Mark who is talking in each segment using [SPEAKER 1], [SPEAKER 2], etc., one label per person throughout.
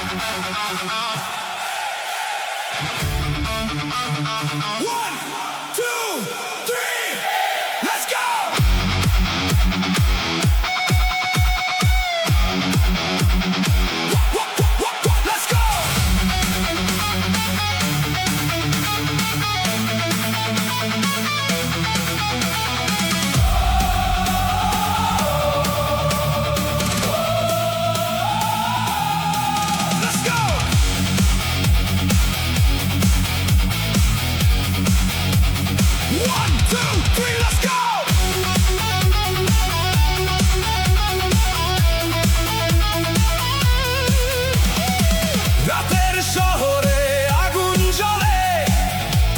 [SPEAKER 1] One, two, three, let's go! Let's go! Let's go! One, two, three, let's go! রাতের শহরে আগুন জ্বলে,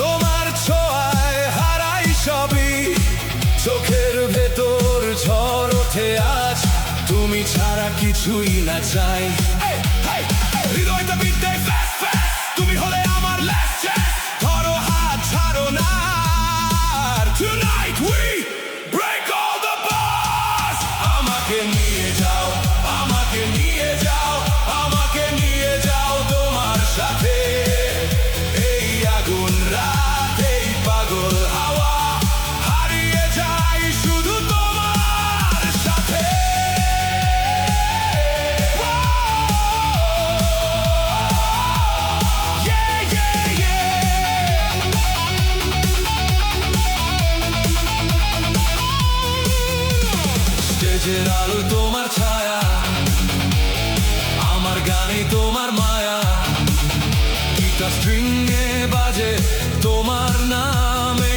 [SPEAKER 1] তোমার ছোঁয়ায় হারাই সবই। চোখের ভেতর ঝড় ওঠে আজ, তুমি ছাড়া কিছুই না চাই। হৃদয়টা বিদ্যে fast, fast, তুমি হলে আমার last chance। ধরো হাত ছাড়ো না, tonight we break all the bars। আমাকে নিয়ে যাও, আমাকে নিয়ে যাও, আমাকে নিয়ে যাও তোমার সাথে। এই আগুন রাত, এই পাগল হাওয়া, হারিয়ে যাই শুধু তোমার সাথে। Yeah, yeah, yeah। স্টেজের আলো তোমার ছায়া, আমার গানে তোমার মায়া। গিটার স্ট্রিংয়ে বাজে তোমার নামে